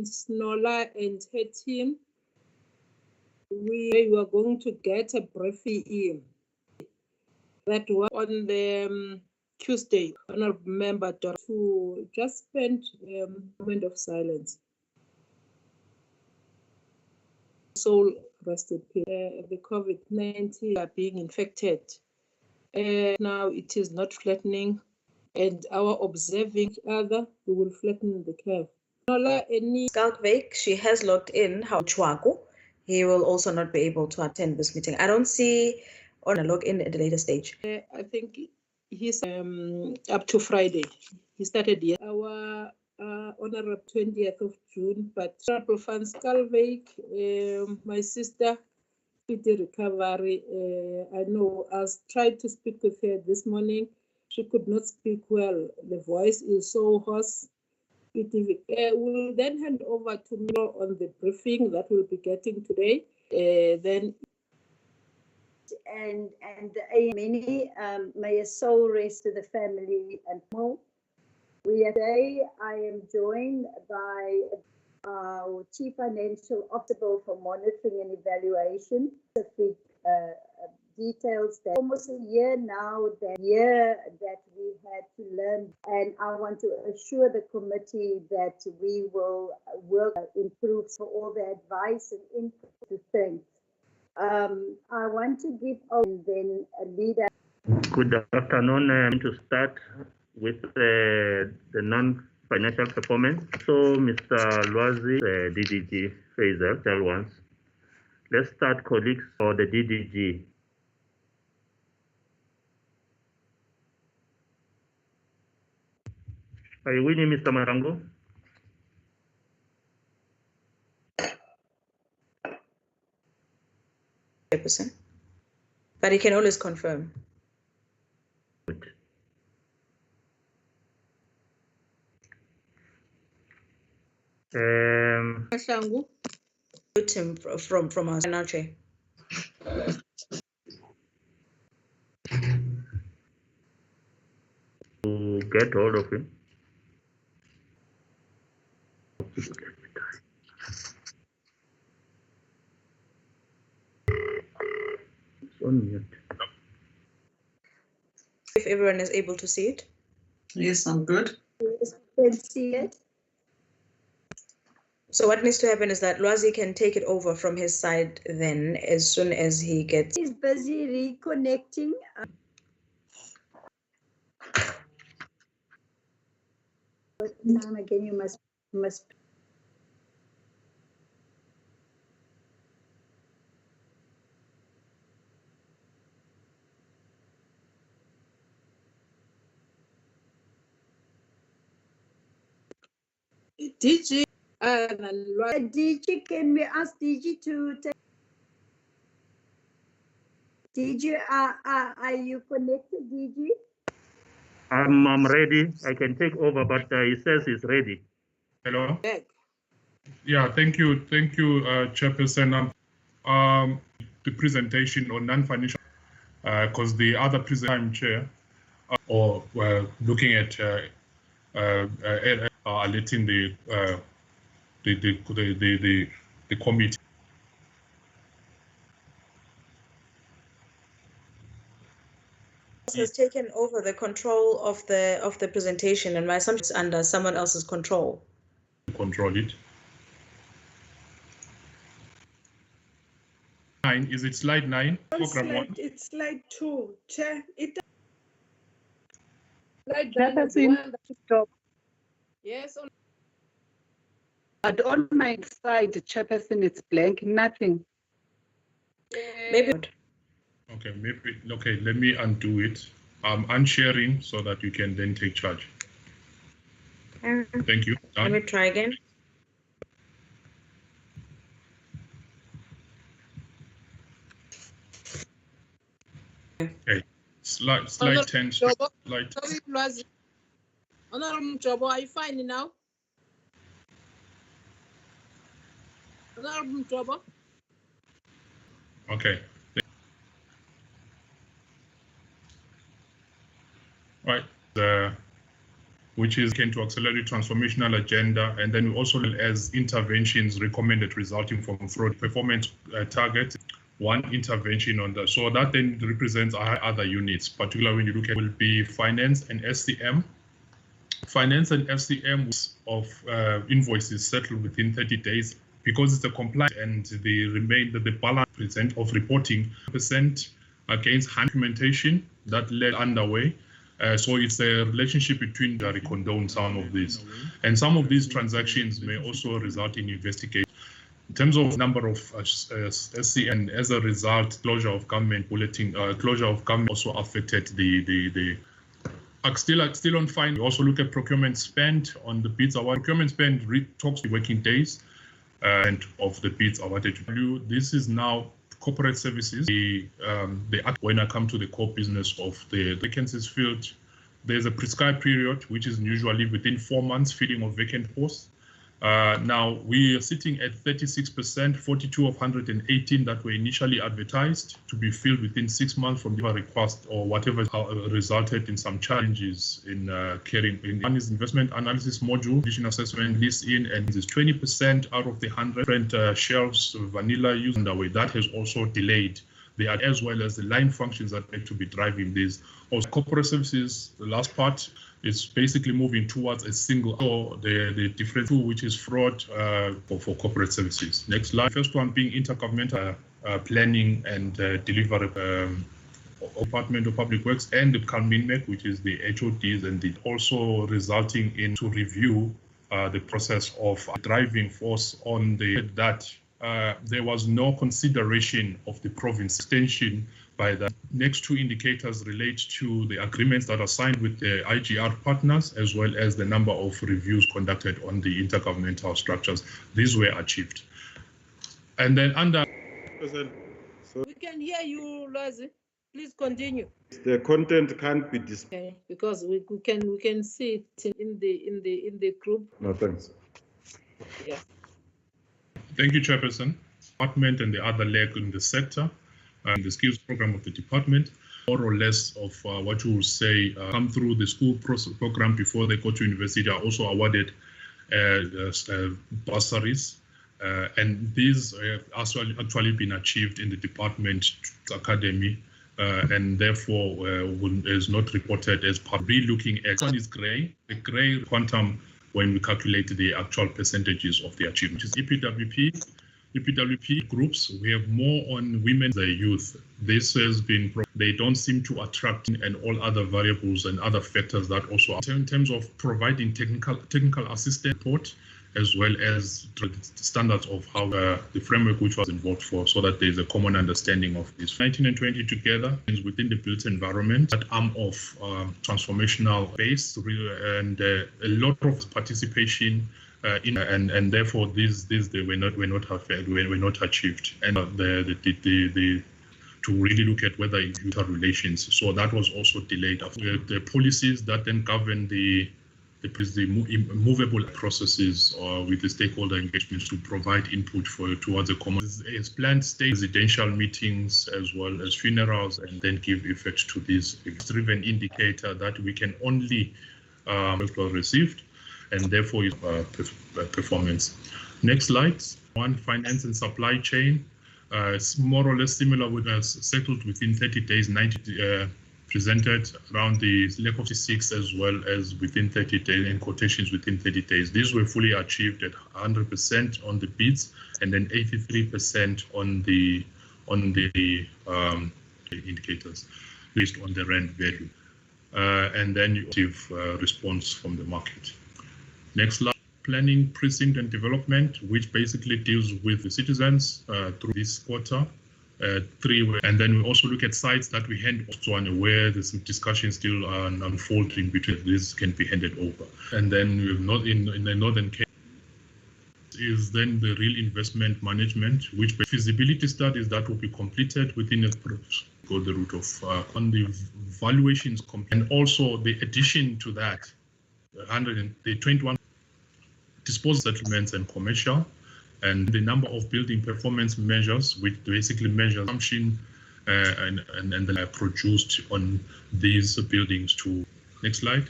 Snola and her team. We were going to get a briefing that was on the Tuesday. Honorable Member to just spend a moment of silence. Soul rested. The COVID-19 are being infected. Now it is not flattening, and our observing each other, we will flatten the curve. Skalkvik, she has logged in. How Chwaku, he will also not be able to attend this meeting. I don't see or log in at a later stage. I think he's up to Friday. He started here. Our honorable 20th of June, but Honorable Van Skalkvik, my sister, speedy recovery. I know I tried to speak with her this morning. She could not speak well. The voice is so hoarse. We'll then hand over to Milo on the briefing that we'll be getting today. Then and many may a soul rest to the family and more. Today I am joined by our Chief Financial Officer for Monitoring and Evaluation. Specific details that almost a year now, that we had to learn, and I want to assure the committee that we will work improve for all the advice and input to things. I want to give then a leader. Good afternoon. To start with the non-financial performance. So Mr. Lwazi, DDG Faisal, tell once. Let's start, colleagues, for the DDG. Are you with me, Mr. Marango? But he can always confirm. Good. Him from our final chair. To get hold of him. It's on mute. If everyone is able to see it. Yes, I'm good. Yes, you can see it. So what needs to happen is that Lwazi can take it over from his side then as soon as he gets. He's busy reconnecting. Now again, you must. DG DG, can we ask DG to take? DG, are you connected, DG? I'm ready. I can take over, but he says he's ready. Hello. Yeah, thank you, Chairperson. The presentation on non-financial, because the other presentation chair, or looking at letting the committee. Has taken over the control of the presentation, and my assumption is under someone else's control. Control it. 9, is it slide 9? Program 1. It's slide 2. Chair, slide Stop. Yes. But on my side, Chairperson, it's blank, nothing. Maybe. Okay, let me undo it. I'm unsharing so that you can then take charge. Thank you. Done. Let me try again. Okay, slide 10. Sorry, Slide. Lwazi. Honorable Mjobo, are you fine now? Honorable Mjobo? Okay. Right. which is to accelerate transformational agenda, and then we also as interventions recommended resulting from fraud performance targets. One intervention on that. So that then represents other units, particularly when you look at will be finance and SCM. Finance and SCM of invoices settled within 30 days because it's a compliance and the balance present of reporting % against documentation that led underway. So it's a relationship between the condone some of these. And some of these transactions may also result in investigation. In terms of number of SCN, as a result, closure of government also affected the still on fine. We also look at procurement spend on the bids award. Procurement spend talks the working days and of the bids awarded. This is now corporate services. When I come to the core business of the vacancies filled, there's a prescribed period, which is usually within 4 months filling of vacant posts. Now we are sitting at 36%, 42 of 118 that were initially advertised to be filled within 6 months from the request or whatever resulted in some challenges in carrying in one is investment analysis module, condition assessment, list in, and this 20% out of the 100 different shelves vanilla used underway. That has also delayed the as well as the line functions that need to be driving these. Also, corporate services, the last part, is basically moving towards a single, or the different tool, which is fraud for corporate services. Next slide. First one being intergovernmental planning and delivery Department of Public Works and the CalMinMec, which is the HODs, and also resulting in to review the process of driving force on that. There was no consideration of the province extension by the next two indicators relate to the agreements that are signed with the IGR partners, as well as the number of reviews conducted on the intergovernmental structures. These were achieved. And then under... We can hear you, Lazi. Please continue. The content can't be displayed. Okay, because we can see it in the group. No, thanks. Yeah. Thank you, Chairperson. Department and the other leg in the sector and the skills program of the department, more or less of what you will say come through the school program before they go to university are also awarded bursaries. And these have actually been achieved in the department academy and therefore is not reported as part. Re-looking at one is gray, the gray quantum when we calculate the actual percentages of the achievement. Which is EPWP groups, we have more on women than youth. This has been, they don't seem to attract and all other variables and other factors that also are in terms of providing technical assistance support, as well as standards of how the framework which was involved for, so that there's a common understanding of this. 19 and 20 together is within the built environment, that arm of transformational base, and a lot of participation and therefore these they were not achieved, and to really look at whether youth relations. So that was also delayed. After the policies that then govern the movable processes with the stakeholder engagements to provide input towards a common as planned state residential meetings as well as funerals, and then give effect to this driven indicator that we can only received, and therefore performance. Next slide. One, finance and supply chain. It's more or less similar with us, settled within 30 days, 90 presented around the lack of 6 as well as within 30 days, and quotations within 30 days. These were fully achieved at 100% on the bids, and then 83% on the indicators based on the rand value. And then you receive response from the market. Next slide. Planning, precinct and development, which basically deals with the citizens through this quarter. 3, and then we also look at sites that we hand off to, and where there's some discussion still unfolding between this can be handed over. And then in the northern case is then the real investment management, which feasibility studies that will be completed within a go the route of on the valuations, and also the addition to that 121 disposal settlements and commercial, and the number of building performance measures, which basically measure assumption and then produced on these buildings. To next slide.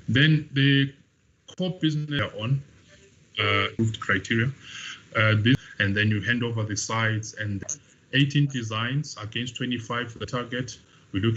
Then the core business on approved criteria, and then you hand over the sites and 18 designs against 25 for the target. We're looking